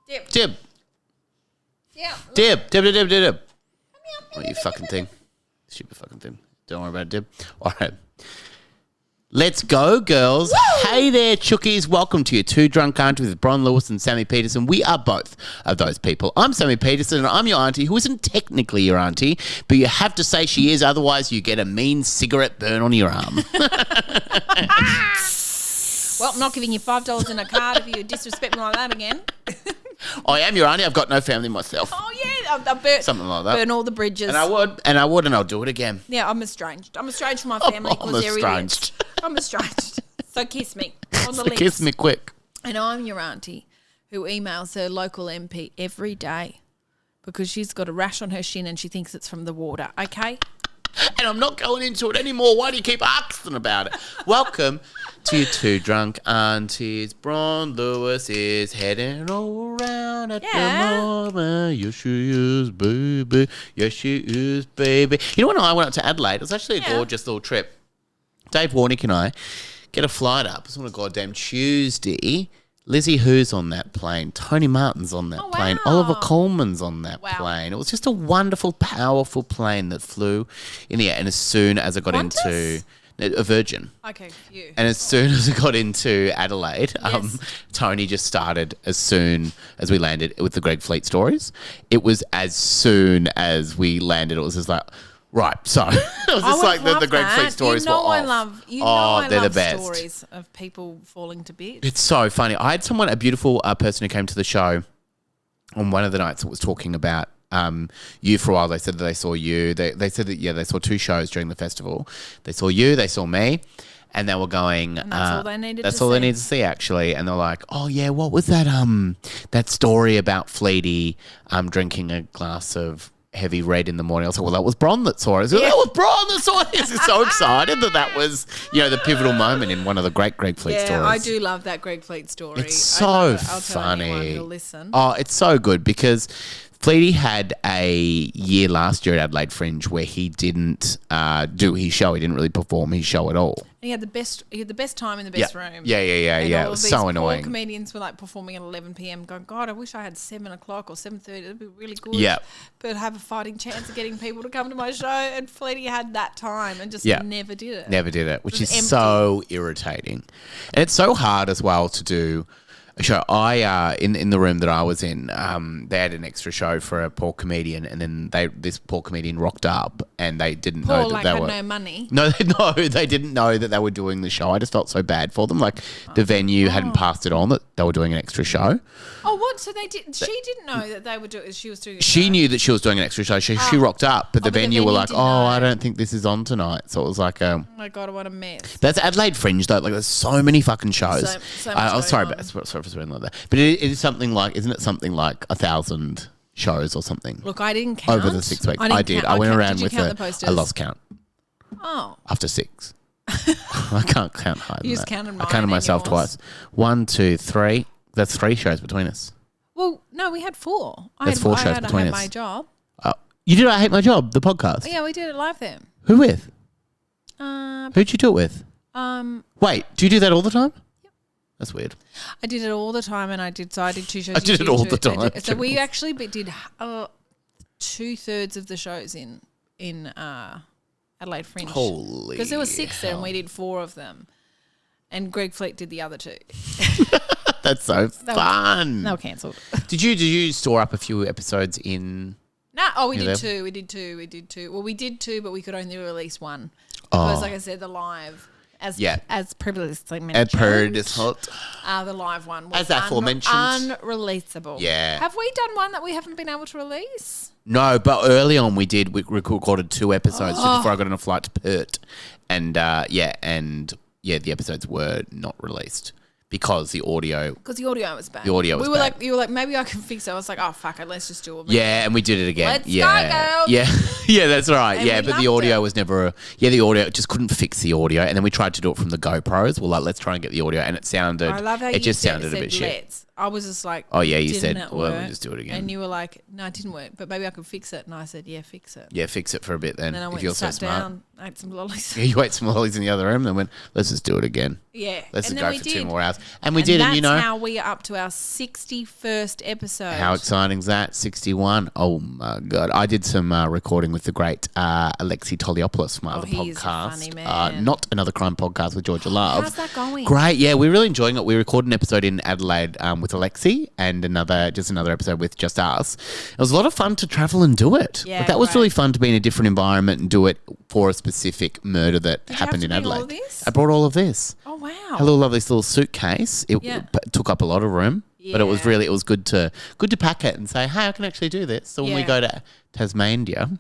Dib. Dib. Yeah. Dib. Dib, dib, dib, dib, dib. Oh, you fucking thing. Stupid fucking thing. Don't worry about it, Dib. All right. Let's go, girls. Woo! Hey there, chookies. Welcome to your Two Drunk Auntie with Bron Lewis and Sammy Petersen. We are both of those people. I'm Sammy Petersen, and I'm your auntie who isn't technically your auntie, but you have to say she is, otherwise you get a mean cigarette burn on your arm. Well, I'm not giving you $5 in a card if you disrespect me like that again. I am your auntie. I've got no family myself. Oh, yeah. I'll something like that. Burn all the bridges. And I would, and I'll do it again. Yeah, I'm estranged. I'm estranged from my family because they're idiots. I'm estranged. So kiss me on the lips. Kiss me quick. And I'm your auntie who emails her local MP every day because she's got a rash on her shin and she thinks it's from the water, okay? And I'm not going into it anymore. Why do you keep asking about it? Welcome to your Two Drunk Aunties. Bron Lewis is heading all around at the moment. Yes, she is, baby. Yes, she is, baby. You know when I went up to Adelaide? It was actually a gorgeous little trip. Dave Warnick and I get a flight up. It's on a goddamn Tuesday. Lizzie Who's on that plane. Tony Martin's on that plane. Oliver Coleman's on that plane. It was just a wonderful, powerful plane that flew in the air. And as soon as I got into a Virgin. Okay, you. And as soon as I got into Adelaide, Tony just started as soon as we landed with the Greg Fleet stories. It was as soon as we landed, it was just like, right, so it was just like the Greg Fleet stories were off. I love stories of people falling to bits. It's so funny. I had a beautiful person who came to the show on one of the nights that was talking about you for a while. They said that they saw you. They said that, they saw two shows during the festival. They saw you, they saw me. And they were going. And that's all they needed to see. That's all they needed to see, actually. And they're like, "Oh yeah, what was that? That story about Fleety drinking a glass of heavy red in the morning." I was like, "Well, that was Bron that saw it." That was Bron that saw it. He's so excited that was the pivotal moment in one of the great Greg Fleet stories. Yeah, I do love that Greg Fleet story. It's so funny. I'll tell anyone who'll listen. Oh, it's so good because Fleety had a year last year at Adelaide Fringe where he didn't do his show. He didn't really perform his show at all. And he had the best time in the best room. Yeah. It was so annoying. All comedians were like performing at 11 p.m. going, God, I wish I had 7 o'clock or 7:30. It'd be really good. Yeah. But have a fighting chance of getting people to come to my show. And Fleety had that time and just never did it. Never did it, which is empty. So irritating. And it's so hard as well to do a show. I in the room that I was in, they had an extra show for a poor comedian, and then this poor comedian rocked up, and they didn't know that they were no money. No, they didn't know that they were doing the show. I just felt so bad for them. Like the venue hadn't passed it on that they were doing an extra show. Oh, what? So they did? She didn't know that they were doing. She was doing. She knew that she was doing an extra show. She rocked up, but the venue were like, "Oh, I don't think this is on tonight." So it was like, "Oh my God, what a mess." That's Adelaide Fringe though. Like, there's so many fucking shows. I'm sorry for swearing like that, but it is something like, isn't it something like 1,000 shows or something? Look, I didn't count over the 6 weeks. I did. I went around with I lost count. Oh, after 6. I can't count higher than that. Counted I counted myself twice. 1, 2, 3. That's 3 shows between us. Well, no, we had 4. That's 4 shows between us. I Hate My Job. You did I Hate My Job, the podcast? Yeah, we did it live there. Who with? Who'd you do it with? Wait, do you do that all the time? Yep. That's weird. I did it all the time, and I did 2 shows. I did it all the time. So we actually did 2/3 of the shows in Adelaide Fringe. Holy, because there were 6 there, and we did 4 of them, and Greg Fleet did the other 2. That's so fun. They were cancelled. Did you store up a few episodes in? No, we did 2. We did 2. Well, we did 2, but we could only release 1 because, like I said, the live. As previously mentioned. The live one was as aforementioned. Unreleasable. Yeah. Have we done one that we haven't been able to release? No, but early on we did. We recorded 2 episodes just before I got on a flight to Perth. And, the episodes were not released. Because the audio was bad. The audio was bad. You were like, maybe I can fix it. I was like, oh, fuck it, let's just do it. Yeah, and we did it again. Let's go, girls. Yeah, that's right. And but the audio was never the audio just couldn't fix the audio. And then we tried to do it from the GoPros. Well, let's try and get the audio. And it sounded, I love how it just sounded a bit shit. I was just like, Oh, yeah, you didn't said, it well, work? we'll just do it again. And you were like, no, it didn't work, but maybe I could fix it. And I said, yeah, fix it. Yeah, fix it for a bit then, And then I if went you're and so sat smart. down, ate some lollies. Yeah, you ate some lollies in the other room, then went, let's just do it again. Yeah. Let's and just then go we for 2 did. more hours. And we did, and you know. That's how we are up to our 61st episode. How exciting is that? 61. Oh, my God. I did some recording with the great Alexi Toliopoulos from my other he's a podcast. funny man. Not Another Crime Podcast with Georgia Love. How's that going? Great. Yeah, we're really enjoying it. We recorded an episode in Adelaide with Alexi and another episode with just us. It was a lot of fun to travel and do it. Yeah, Like, that was great. really fun to be in a different environment and do it for a specific murder that Did you happened have in to bring Adelaide. all of this? I brought all of this. Oh, wow. A little lovely little suitcase. It Yeah. took up a lot of room, but it was Yeah. really good to pack it and say, hey, I can actually do this. So when we Yeah. go to Tasmania,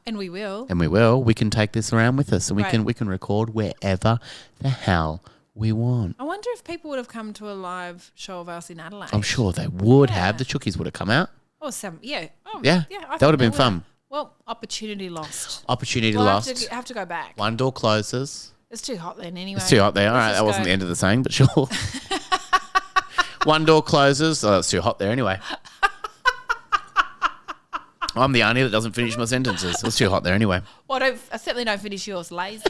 And we will. and we can take this around with us, and we can record wherever the hell we want. I wonder if people would have come to a live show of us in Adelaide. I'm sure they would Yeah. have. The Chookies would have come out. Or some, yeah. Oh, Yeah, I that think would have been they fun. Well, opportunity lost. Opportunity We'll lost. have to go back. One door closes. It's too hot then anyway. It's too hot there. All Let's right, just that wasn't go. the end of the saying, but sure. One door closes. Oh, it's too hot there anyway. I'm the auntie that doesn't finish my sentences. It's too hot there anyway. Well, I certainly don't finish yours. Lazy.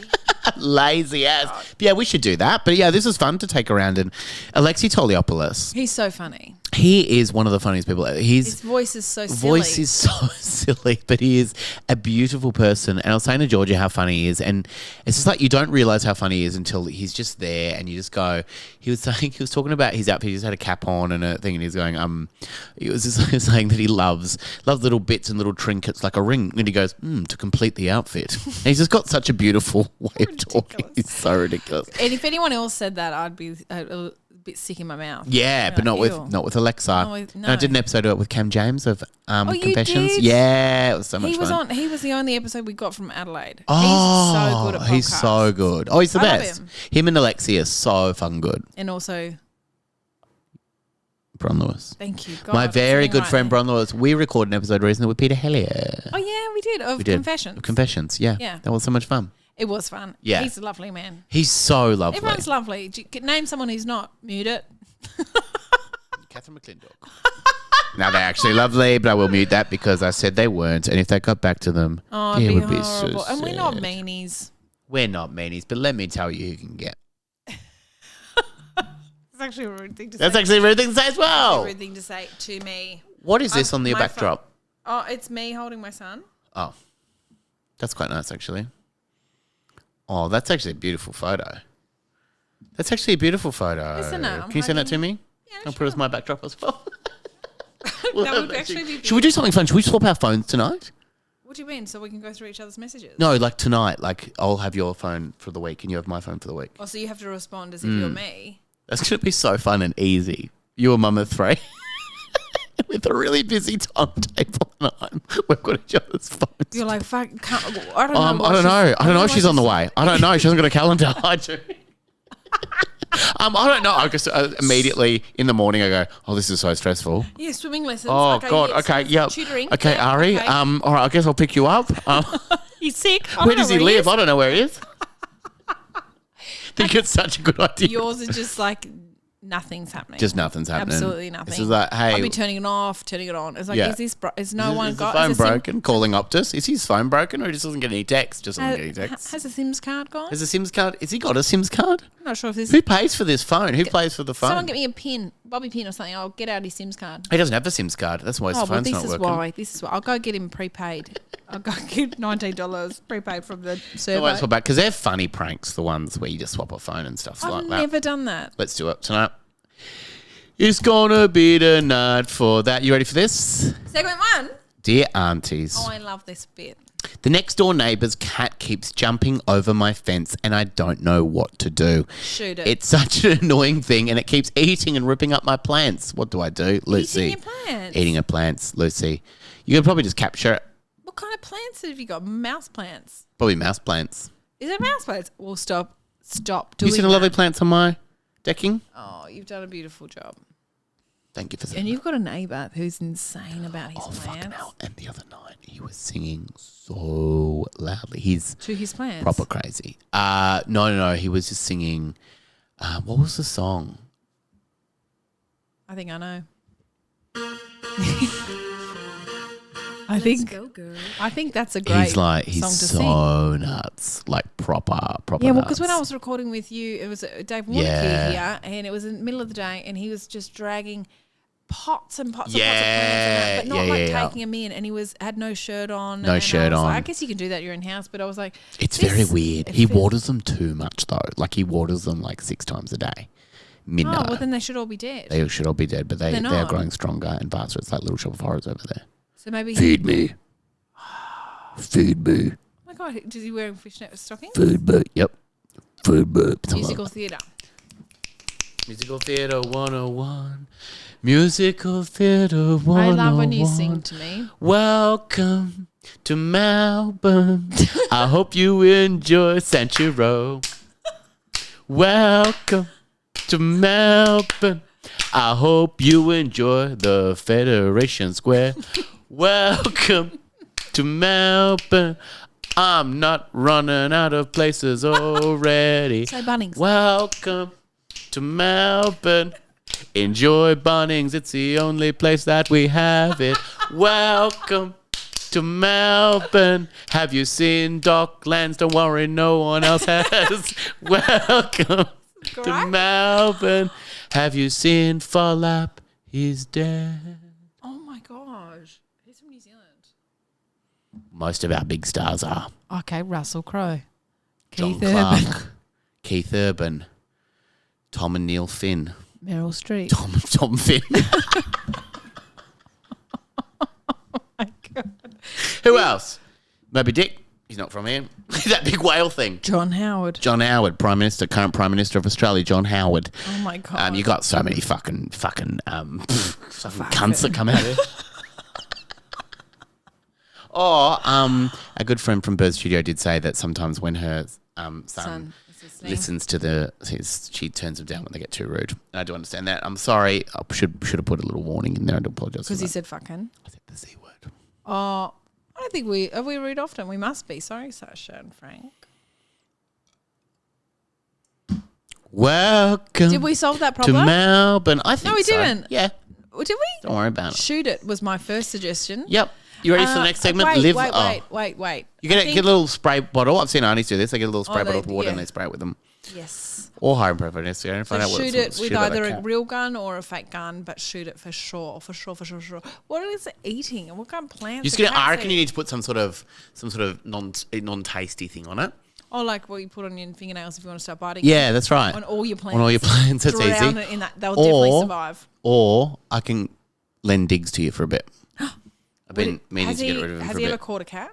Lazy ass. Yeah, we should do that. But yeah, this is fun to take around. And Alexi Toliopoulos, He's so funny. he is one of the funniest people. His voice is so silly. Voice is so silly, but he is a beautiful person. And I was saying to Georgia how funny he is, and it's just like you don't realize how funny he is until he's just there, and you just go. He was talking about his outfit. He just had a cap on and a thing, and he's going. He was just saying that he loves little bits and little trinkets like a ring, and he goes to complete the outfit. And he's just got such a beautiful way of talking. He's so ridiculous. And if anyone else said that, I'd be a bit sick in my mouth. Yeah, I'd be but not like, with "Ew." not with Alexa. No, And I did an episode of it with Cam James of you Confessions. did? Yeah, it was so much He was fun. He was the only episode we got from Adelaide. Oh, he's so good at podcasts. he's so good. Oh, he's the I love best. him. Him and Alexi are so fun good. And also, Bron Lewis. thank you, God. My very sitting good right friend there. Bron Lewis. We recorded an episode recently with Peter Hellier. Oh yeah, we did of We did. Confessions. Confessions, yeah. Yeah. That was so much fun. It was fun. Yeah. He's a lovely man. He's so lovely. Everyone's lovely. Name someone who's not. Mute it. Catherine McClintock. Now they're actually lovely, but I will mute that because I said they weren't. And if that got back to them, Oh, it it'd would be be so horrible. And we're not sad. meanies. We're not meanies, but let me tell you who can get. It's actually a rude thing to That's say. actually a rude thing to say as a well. rude thing to say to me. What is this on your my backdrop? Oh, it's me holding my son. Oh, that's quite nice, actually. Oh, that's actually a beautiful photo. That's actually a beautiful photo. Isn't it? Can you send that to me? Yeah, I'll put it as my backdrop as well. That would actually be. Should we do something fun? Should we swap our phones tonight? What do you mean? So we can go through each other's messages? No, like tonight. Like I'll have your phone for the week and you have my phone for the week. Oh, so you have to respond as if you're me. That's going to be so fun and easy. You and Mum of three. With a really busy timetable and we've got each other's phones. You're like, fuck, I don't know. I don't know. I don't know if she's on the way. I don't know. She hasn't got a calendar. I do. I don't know. I just immediately in the morning I go, oh, this is so stressful. Yeah, swimming lessons. Oh okay, God. yes, Okay. Yep. Tutoring. Okay, yeah, Ari. okay. All right. I guess I'll pick you up. He's sick. Where does he live? I don't know where he is. I think it's such a good idea. Yours is just like nothing's happening. Just nothing's happening. Absolutely nothing. This is like, hey, I'll be turning it off, turning it on. It's like, Yeah. is this? Is no one is got? the phone has a SIM- broken? Calling Optus. Is his phone broken or he just doesn't get any texts? Just doesn't get any texts. Has a Sims card gone? Has a Sims card? Has he got a Sims card? I'm not sure if this. Who pays for this phone? Who pays for the phone? Someone get me a pin, Bobby pin or something. I'll get out his Sims card. He doesn't have a Sims card. That's why his Oh, well, phone's this not is working. why. This is why. I'll go get him prepaid. I'll go get $19 prepaid from the I servo. won't swap back because they're funny pranks. The ones where you just swap a phone and stuff I've like that. never done that. Let's do it tonight. It's gonna be the night for that. You ready for this? Segment 1. Dear aunties, Oh, I love this bit. the next door neighbour's cat keeps jumping over my fence and I don't know what to do. Shoot it. It's such an annoying thing and it keeps eating and ripping up my plants. What do I do? Lucy. Eating your plants. Eating her plants, Lucy. You could probably just capture it. What kind of plants have you got? Mouse plants. Probably mouse plants. Is it mouse plants? Well, stop Have doing you seen the that. lovely plants on my decking? Oh, you've done a beautiful job. Thank you for saying And that. you've got a neighbour who's insane about his Oh, fucking plants. hell. And the other night, he was singing so loudly. He's To his plants. proper crazy. No. He was just singing. What was the song? I think I know. Let's go, girl. I think that's a great He's song to so sing. nuts, like proper Yeah, well, nuts. because when I was recording with you, it was Dave Warnock here, and it was in the middle of the day, and he was just dragging pots and pots and pots of plants, but not taking them in, and he had no shirt on. No shirt on. Like, I guess you can do that at your own house, but I was like, It's very weird. He waters them too much though. Like he waters them like 6 times a day. Midnight. Oh, well then they should all be dead. They should all be dead, but they're not. growing stronger and faster. It's like Little Shop of Horrors over there. So maybe Feed me. Feed me. Oh my God, is he wearing fishnet stockings? Food me. Yep. Food me. Musical theatre. Musical Theatre 101. Musical Theatre 101. I love when you sing to me. Welcome to Melbourne. I hope you enjoy Sanchiro. Welcome to Melbourne. I hope you enjoy the Federation Square. Welcome to Melbourne. I'm not running out of places already. Say Bunnings. Welcome to Melbourne. Enjoy Bunnings. It's the only place that we have it. Welcome to Melbourne. Have you seen Docklands? Don't worry, no one else has. Welcome to Melbourne. Have you seen Follap? He's dead. Oh my gosh. He's from New Zealand. Most of our big stars are. Okay, Russell Crowe. John Keith Urban. Clark. Keith Urban. Tom and Neil Finn. Meryl Streep. Tom Finn. Oh my God. Who else? Moby Dick. He's not from here. That big whale thing. John Howard. John Howard, current Prime Minister of Australia, John Howard. Oh my God. You got so many fucking cunts that come out of it. A good friend from Bird Studio did say that sometimes when her son listens to she turns him down when they get too rude. And I do understand that. I'm sorry. I should have put a little warning in there. I do apologise. Because he said fucking. I said the Z word. Oh, I don't think we read often. We must be. Sorry, Sasha and Frank. Welcome. Did we solve that to problem? Melbourne? I think No, we so. didn't. Yeah. Or did we? Don't worry about it. Shoot it was my first suggestion. Yep. You ready for the next segment? Wait. You get a little spray bottle. I've seen aunties do this. They get a little spray bottle of water and they spray it with them. Yes. Or hire them for this. Find out shoot what it with either a real gun or a fake gun, but shoot it for sure. What is it eating? And what kind of plants? I reckon you need to put some sort of non-tasty thing on it. Oh, like what you put on your fingernails if you want to start biting. Yeah, that's right. On all your plants. On all your plants, that's easy. Drown it in that. They'll definitely survive. Or I can lend digs to you for a bit. I've been meaning to get rid of him for a bit. Has he ever caught a cat?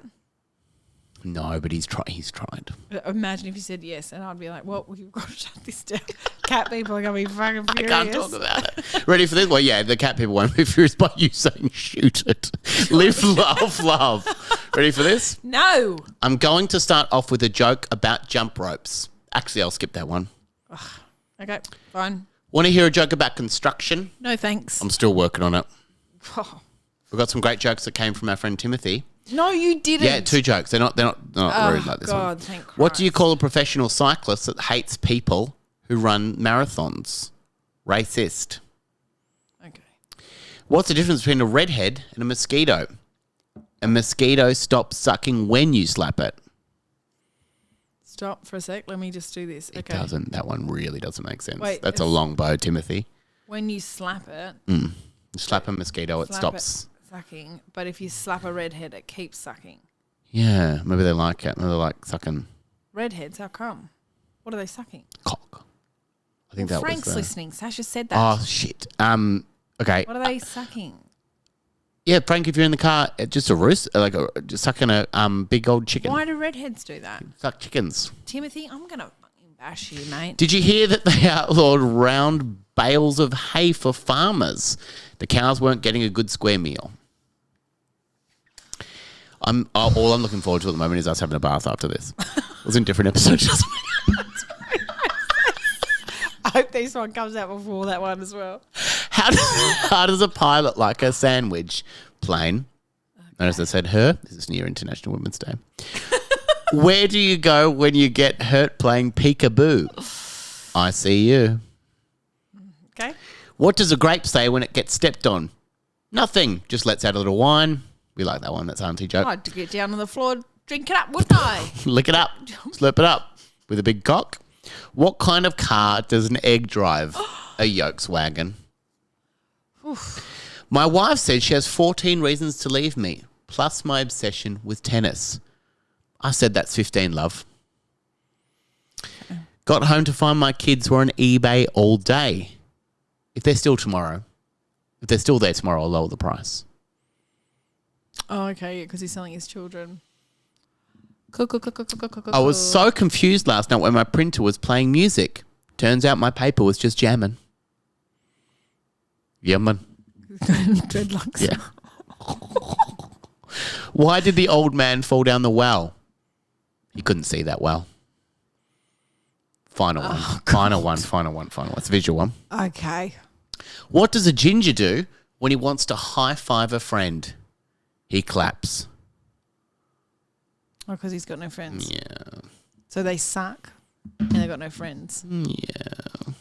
No, but he's tried. Imagine if you said yes, and I'd be like, well, you've got to shut this down. Cat people are going to be fucking furious. I can't talk about it. Ready for this? Well, yeah, the cat people won't be furious by you saying shoot it. Live, laugh, love. Ready for this? No. I'm going to start off with a joke about jump ropes. Actually, I'll skip that one. Okay, fine. Want to hear a joke about construction? No, thanks. I'm still working on it. Oh. We've got some great jokes that came from our friend Timothy. No, you didn't. Yeah, 2 jokes. They're not rude like this one. Thank Christ. What do you call a professional cyclist that hates people who run marathons? Racist. Okay. What's the difference between a redhead and a mosquito? A mosquito stops sucking when you slap it. Stop for a sec. Let me just do this. It doesn't. That one really doesn't make sense. Wait, That's a long bow, Timothy. When you slap it. You slap a mosquito, it stops. Sucking, but if you slap a redhead, it keeps sucking. Yeah, maybe they like it. Maybe they like sucking. Redheads, how come? What are they sucking? Cock. I think that Frank's was listening. Sasha said that. Oh, shit. Okay. What are they sucking? Yeah, Frank, if you're in the car, just a roost, just sucking a big old chicken. Why do redheads do that? Suck chickens. Timothy, I'm going to fucking bash you, mate. Did you hear that they outlawed round bales of hay for farmers? The cows weren't getting a good square meal. All I'm looking forward to at the moment is us having a bath after this. It was in a different episode. I hope this one comes out before that one as well. How does a pilot like a sandwich plane? Okay. Notice I said her. This is near International Women's Day. Where do you go when you get hurt playing peekaboo? I see you. Okay. What does a grape say when it gets stepped on? Nothing. Just lets out a little wine. We like that one. That's auntie joke. I'd get down on the floor, drink it up, wouldn't I? Lick it up. Slurp it up with a big cock. What kind of car does an egg drive? A Volkswagen. My wife said she has 14 reasons to leave me, plus my obsession with tennis. I said that's 15, love. Got home to find my kids were on eBay all day. If they're still there tomorrow, I'll lower the price. Oh, okay, because he's selling his children. I was so confused last night when my printer was playing music. Turns out my paper was just jamming. Yeah, man. Dreadlocks. Yeah. Why did the old man fall down the well? He couldn't see that well. Final one. It's a visual one. Okay. What does a ginger do when he wants to high five a friend? He claps. Oh, because he's got no friends. Yeah. So they suck and they've got no friends. Yeah.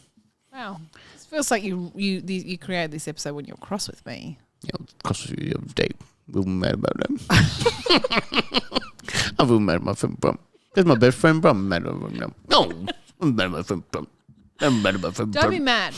Wow. It feels like you created this episode when you're cross with me. Yeah, cross with you the other day. We were mad about them. I was mad at my friend Bron. That's my best friend Bron. I'm mad about them. No, I'm mad at my friend Bron. Don't be mad.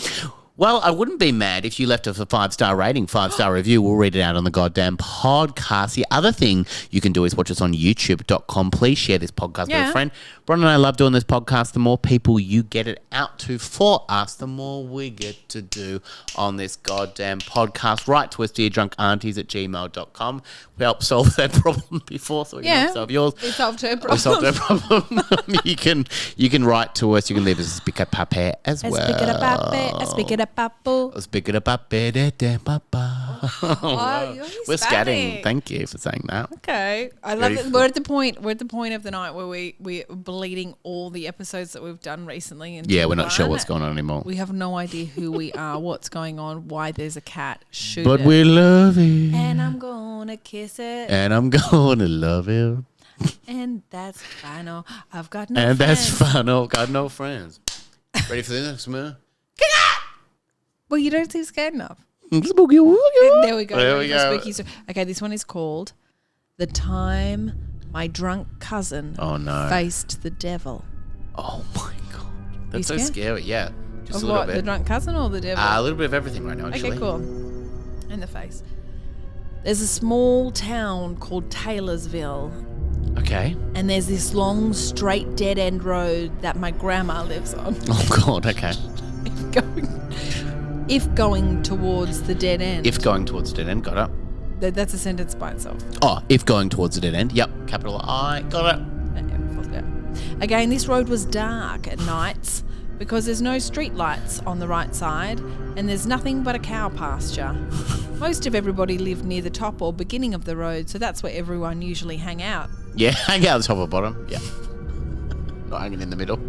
Well, I wouldn't be mad if you left us a 5-star rating, 5-star review. We'll read it out on the goddamn podcast. The other thing you can do is watch us on youtube.com. Please share this podcast with a friend. Bron and I love doing this podcast. The more people you get it out to for us, the more we get to do on this goddamn podcast. Write to us, deardrunkaunties@gmail.com. We helped solve that problem before, so we can help solve yours. We solved her problem. We solved her problem. you can write to us. You can leave us a speak up pape as well. Speak it up. We're scatting. Thank you for saying that. Okay. I love it. We're at the point of the night where we're bleeding all the episodes that we've done recently. Yeah, we're not sure what's going on anymore. We have no idea who we are, what's going on, why there's a cat. Shoot but it. we love it. And I'm gonna kiss it. And I'm gonna love it. And that's final. I've got no friends. And that's final. Got no friends. Ready for the next one? Well, you don't seem scared enough. There There we go. go. Okay, this one is called The Time My Drunk Cousin Faced the Devil. Oh, my God. That's so scared? scary. Yeah. Just Of a little what? bit. The drunk cousin or the devil? A little bit of everything right now, actually. Okay, cool. In the face. There's a small town called Taylorsville. Okay. And there's this long, straight, dead-end road that my grandma lives on. Oh, God. Okay. If going towards the dead end. If going towards the dead end. Got it. That's a sentence by itself. Oh, if going towards the dead end. Yep. Capital I. Got it. Yeah. Again, this road was dark at nights because there's no street lights on the right side and there's nothing but a cow pasture. Most of everybody lived near the top or beginning of the road, so that's where everyone usually hang out. Yeah, hang out at the top or bottom. Yeah. Not hanging in the middle.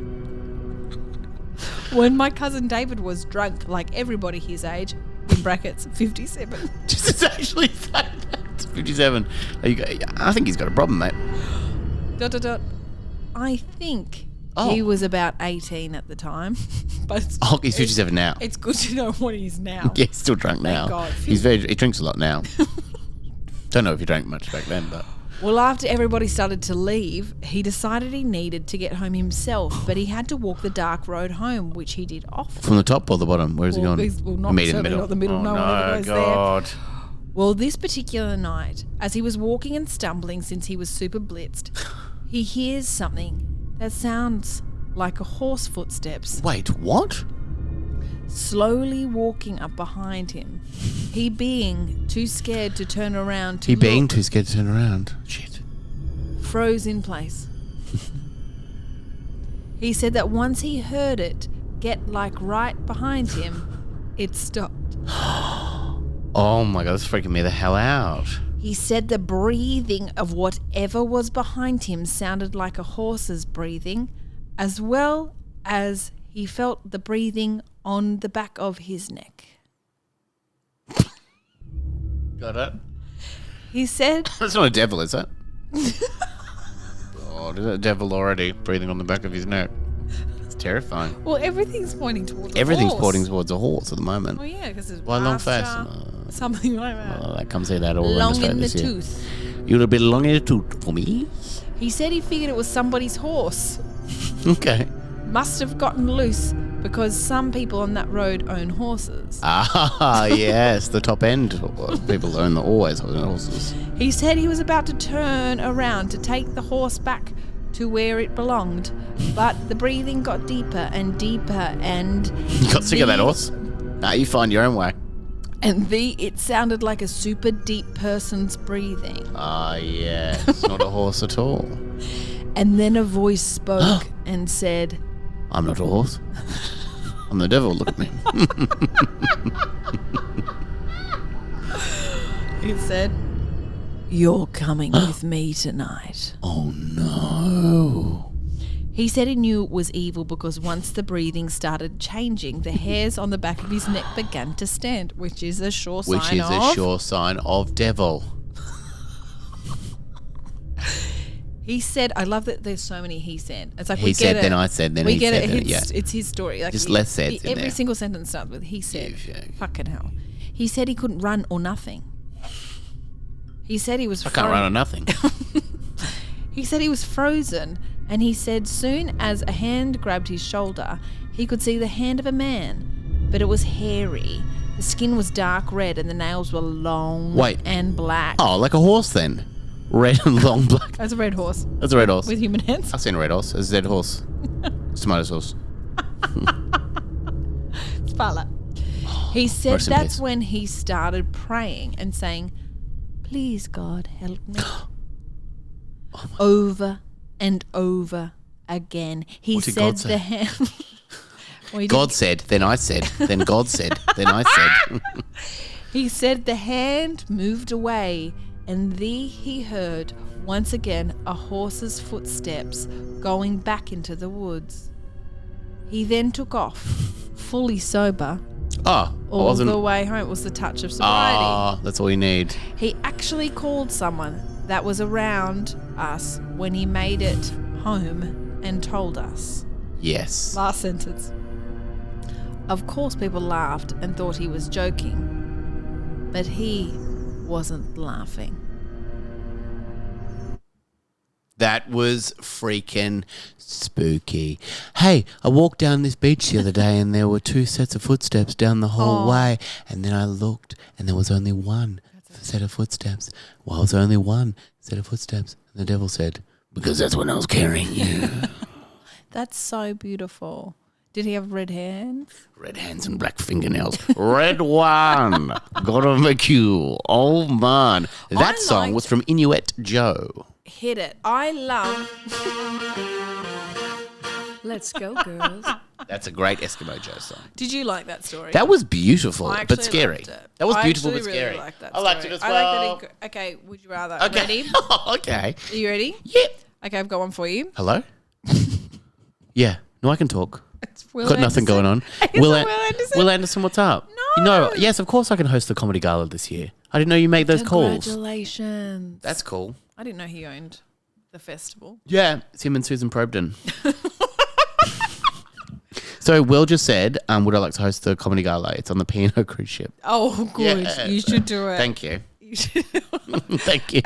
When my cousin David was drunk, like everybody his age, in brackets, 57. Just actually say that. 57. I think he's got a problem, mate. ... I think he was about 18 at the time. But he's 57 now. It's good to know what he's now. Yeah, he's still drunk now. God. He drinks a lot now. Don't know if he drank much back then, but... Well, after everybody started to leave, he decided he needed to get home himself, but he had to walk the dark road home, which he did often. From the top or the bottom? Where is he going? Not Meet in the middle. Not the middle. Oh, no one ever goes God. there. Well, this particular night, as he was walking and stumbling since he was super blitzed, he hears something that sounds like a horse footsteps. Wait, what? Slowly walking up behind him. He being too scared to turn around to look, too scared to turn around. Shit. froze in place. He said that once he heard it get like right behind him, it stopped. Oh my God, that's freaking me the hell out. He said the breathing of whatever was behind him sounded like a horse's breathing, as well as he felt the breathing on the back of his neck. Got it? He said... That's not a devil, is it? Oh, is it a devil already breathing on the back of his neck? terrifying. Well, everything's pointing towards a Everything's horse. pointing towards a horse at the moment. Well, yeah, because it's Why long face? something like that. Oh, that comes here that all Long Australia in the this year. tooth. You're a bit long in the tooth for me. He said he figured it was somebody's horse. Okay. Must have gotten loose because some people on that road own horses. Ah, yes, the top end people always own horses. He said he was about to turn around to take the horse back to where it belonged, but the breathing got deeper and deeper, and You got sick of that horse? Nah, you find your own way. And it sounded like a super deep person's breathing. Ah, yes, not a horse at all. And then a voice spoke and said, I'm not a horse. I'm the devil. Look at me. it said, "You're coming with me tonight." Oh no. He said he knew it was evil because once the breathing started changing, the hairs on the back of his neck began to stand, which is a sure sign of devil. He said, I love that there's so many he said. It's like He we said, get it. then I said, then we he get said, it. then, It's his story. Like Just less said in every there. single sentence starts with he said. Yeah. Fucking hell. He said he couldn't run or nothing. He said he was I can't run on nothing. He said he was frozen, and he said soon as a hand grabbed his shoulder, he could see the hand of a man, but it was hairy. The skin was dark red and the nails were long and black. Oh, like a horse then. Red and long black. That's a red horse. That's a red horse. With human hands. I've seen a red horse. It's a dead horse. It's tomato sauce. Spala. He said Rest in that's peace. when he started praying and saying, "Please, God, help me." Over and over again. He What did said God say? the hand. Well, he God didn't- said, then I said, then God said, then I said. He said the hand moved away, and he heard once again a horse's footsteps going back into the woods. He then took off, fully sober, Oh, I all wasn't. the way home. It was the touch of sobriety. Ah, that's all you need. He actually called someone that was around us when he made it home and told us. Yes. Last sentence. Of course, people laughed and thought he was joking, but he wasn't laughing. That was freaking spooky. Hey, I walked down this beach the other day and there were 2 sets of footsteps down the whole way. And then I looked and there was only one set of footsteps. Well, there was only one set of footsteps. And the devil said, because that's when I was carrying you. That's so beautiful. Did he have red hands? Red hands and black fingernails. Red one. Gotta make you. Oh, man. That song was from Inuit Joe. Hit it. I love... Let's go, girls. That's a great Eskimo Joe song. Did you like that story? That was beautiful, I but actually scary. liked it. That was I beautiful actually but really scary. liked that I liked story. it as I well. like that okay, would you rather? Okay. Ready? Okay. Are you ready? Yep. Okay, I've got one for you. Hello? Yeah. No, I can talk. It's Will Got nothing going on. Is it Will Anderson? Will Anderson, what's up? No. Yes, of course I can host the comedy gala this year. I didn't know you made those calls. Congratulations. That's cool. I didn't know he owned the festival. Yeah, it's him and Susan Probden. So Will just said, would I like to host the comedy gala? It's on the P&O cruise ship. Oh, good. Yeah. You should do it. Thank you. You should. Thank you.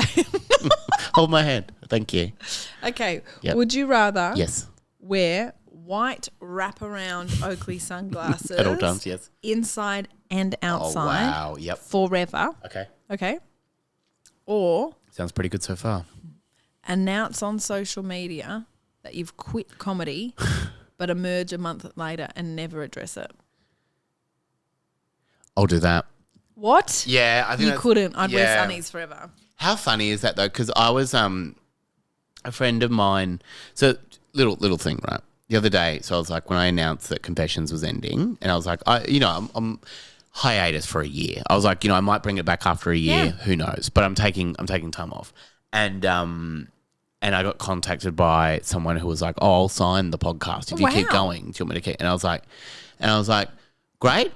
Hold my hand. Thank you. Okay. Yep. Would you rather Yes. wear white wraparound Oakley sunglasses At all times, yes. inside and outside Oh, wow. Yep. forever? Okay. Okay. Or Sounds pretty good so far. announce on social media that you've quit comedy but emerge a month later and never address it. I'll do that. What? Yeah, I think You that's- couldn't. I'd wear yeah. sunnies forever. How funny is that though? Because I was a friend of mine. So little thing, right? The other day, so I was like, when I announced that Confessions was ending, and I was like, I'm hiatus for a year. I was like, I might bring it back after a year. Yeah. Who knows? But I'm taking time off, and I got contacted by someone who was like, "Oh, I'll sign the podcast if you keep Wow. going. Do you want me to keep?" And I was like, "Great."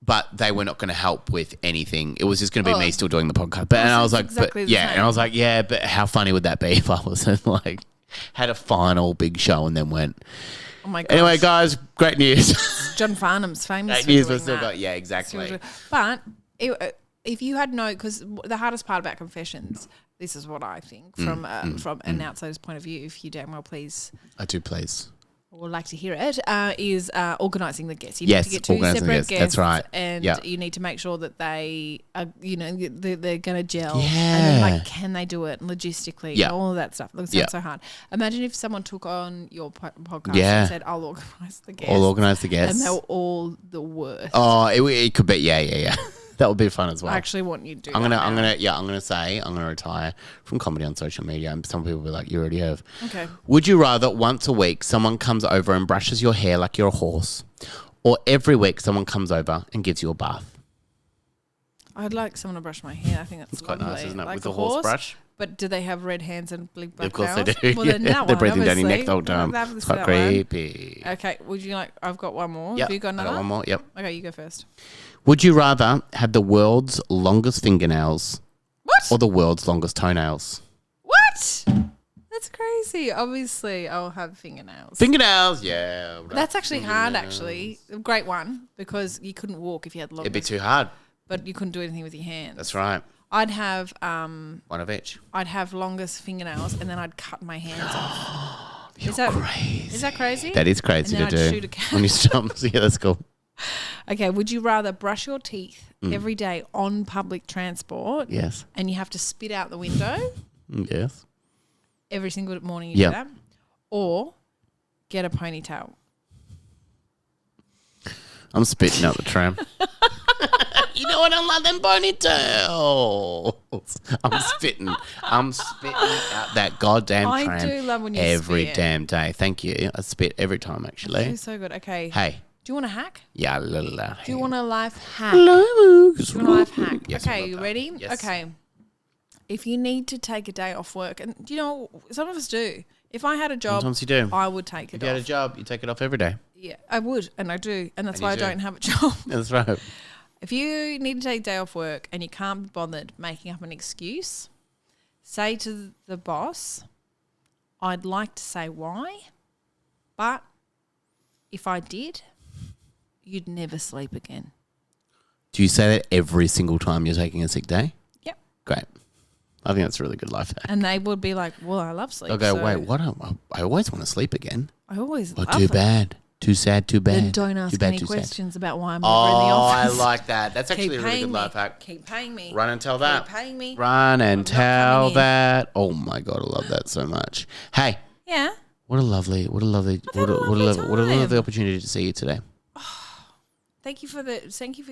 But they were not going to help with anything. It was just going to be me still doing the podcast. But and I was like, exactly but the yeah, same. and I was like, yeah, but how funny would that be if I was like had a final big show and then went, Oh my god. Anyway, guys, great news. John Farnham's famous. Great for news. doing We've still that. got, yeah, exactly. But if you had because the hardest part about confessions, this is what I think from an outsider's point of view. If you damn well please, I do, please. would like to hear it, is organising the guests. You Yes, need to get two organising the separate guests, guests. that's right. And Yeah. you need to make sure that they are, they're going to gel. Yeah. And then, can they do it logistically? Yeah. All of that stuff. It sounds so hard. Imagine if someone took on your podcast Yeah. and said, I'll organise the guests. All organise the guests. And they were all the worst. Oh, it could be. Yeah. That would be fun as well. I actually want you to do I'm that. gonna retire from comedy on social media, and some people will be like, you already have. Okay. Would you rather once a week someone comes over and brushes your hair like you're a horse, or every week someone comes over and gives you a bath? I'd like someone to brush my hair. I think that's Quite lovely. nice, isn't it? Like With a horse brush. But do they have red hands and big black Of course they nails? do. Well, then that They're one, breathing down your obviously. neck the whole time. That was It's quite that one. creepy. Okay, would you like? I've got one more. Yep. Have you got I another? got one more. Yep. Okay, you go first. Would you rather have the world's longest fingernails What? or the world's longest toenails? What? That's crazy. Obviously, I'll have fingernails. Fingernails, yeah. That's actually hard. Actually, a great one because you couldn't walk if you had long. It'd be too hard. But you couldn't do anything with your hands. That's right. I'd have One of each. I'd have longest fingernails and then I'd cut my hands off. You're Is that crazy. Is that crazy? That is crazy And to then I'd do. shoot a cat. On your stumps. Yeah, that's cool. Okay, would you rather brush your teeth every day on public transport? Yes. And you have to spit out the window Yes. every single morning you Yep. do that? Or get a ponytail? I'm spitting out the tram. You know what? I love them ponytails. I'm spitting out that goddamn I tram. do love when you every spit. damn day. Thank you. I spit every time, actually. It's so good. Okay. Hey. Do you want a hack? Yeah, a little. Do you want a life hack? Hello. Do you want a life hack? Yes, I okay, love you that. ready? Yes. Okay. If you need to take a day off work, and you know, some of us do. If I had a job, Sometimes you do. I would take it If you had a off. job, you take it off every day. Yeah, I would, and I do, and that's And why I you do. don't have a job. That's right. If you need to take a day off work and you can't be bothered making up an excuse, say to the boss, I'd like to say why, but if I did, you'd never sleep again. Do you say that every single time you're taking a sick day? Yep. Great. I think that's a really good life hack. And they would be like, well, I love sleep. They'll go, so wait, what? I always want to sleep again. I always Oh, love too it. bad. Too sad, too bad. Then don't Too ask bad, any too sad. questions about why I'm never in the Oh, I office. like that. That's actually Keep a really paying good me. life hack. Keep paying me. Run and tell that. Keep paying me. Run and not tell coming in. that. Oh my God, I love that so much. Hey, Yeah. what a lovely lovely time. opportunity to see you today. Thank you for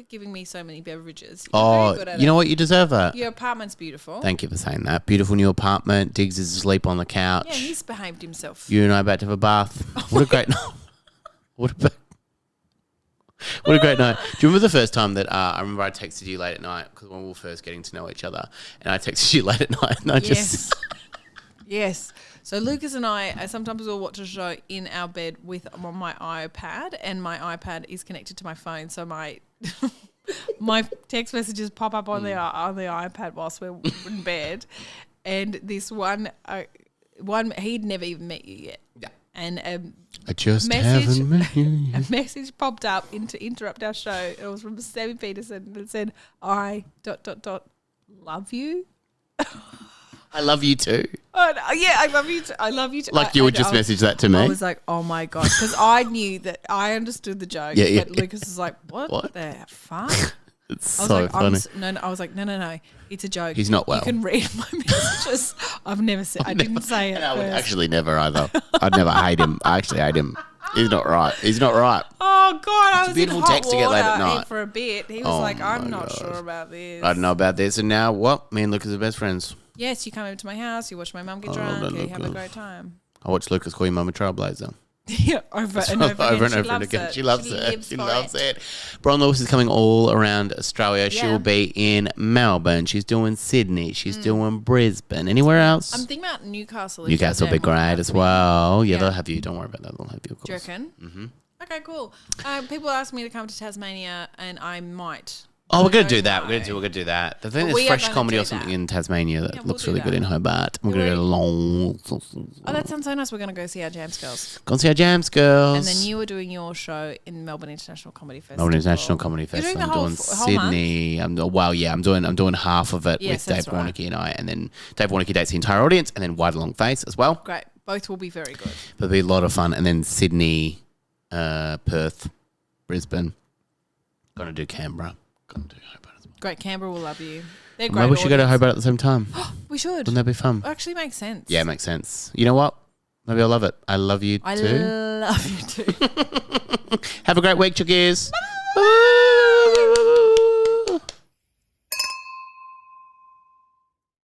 giving me so many beverages. You're Oh, very good at you know what? You deserve it. Your apartment's beautiful. Thank you for saying that. Beautiful new apartment. Diggs is asleep on the couch. Yeah, he's behaved himself. You and I about to have a bath. What a great night. What a great night. Do you remember the first time that I remember I texted you late at night because when we were first getting to know each other and I texted you late at night and I just... Yes. So Lucas and I sometimes will watch a show in our bed on my iPad, and my iPad is connected to my phone, so my my text messages pop up on the iPad whilst we're in bed. And this one he'd never even met you yet. Yeah. And I just message- haven't met you. a message popped up to interrupt our show. It was from Sammy Petersen that said, I ... love you. I love you too. Oh, no, yeah, I love you too. I love you too. Like you would just message that to me. I was like, oh my God. Because I knew that I understood the joke. Yeah. But Lucas was like, what the fuck? It's I was so like, funny. I was like, no. It's a joke. He's not well. You can read my messages. I've never said, I didn't say it And I would first. actually never either. I'd never hate him. I actually hate him. He's not right. He's not right. Oh God, I a was beautiful in hot text to get late at water night. for a bit. He was Oh like, I'm my not God. sure about this. I don't know about this. And now what? Me and Lucas are best friends. Yes, you come over to my house, you watch my mum get Oh, drunk, no, you have a Lucas. great time. I watched Lucas call you Mama Trailblazer. Yeah, over and over again. She loves it. lives She for loves it. Bron Lewis is coming all around Australia. She Yeah. will be in Melbourne. She's doing Sydney. She's doing Brisbane. Anywhere else? I'm thinking about Newcastle. if Newcastle will you be don't mind great as having me. well. Yeah, Yeah. they'll have you. Don't worry about that. They'll have you, of Do you course. reckon? Mm-hmm. Okay, cool. People ask me to come to Tasmania, and I might. Oh, we're gonna do that. We're gonna do that. I think But there's we are fresh gonna comedy do or something that. in Tasmania that Yeah, we'll looks do really good that. in Hobart. We're gonna go to long. Oh, that sounds so nice. We're going to go see our Jams Girls. Go and see our Jams Girls. And then you are doing your show in Melbourne International Comedy Festival. Melbourne International Comedy You're doing Festival. the I'm whole doing month? Sydney. I'm doing half of it Yes, with Dave that's right. Warnicky and I, and then Dave Warnicky dates the entire audience, and then Wide Long Face as well. Great. Both will be very good. It'll be a lot of fun, and then Sydney, Perth, Brisbane. Gonna do Canberra. Gonna do Hobart as well. Great. Canberra will love you. They're great. Maybe we should go to audience. Hobart at the same time. We should. Wouldn't that be fun? Actually makes sense. Yeah, it makes sense. You know what? Maybe I'll love it. I love you I too. love you too. Have a great week, Chuggies. Bye.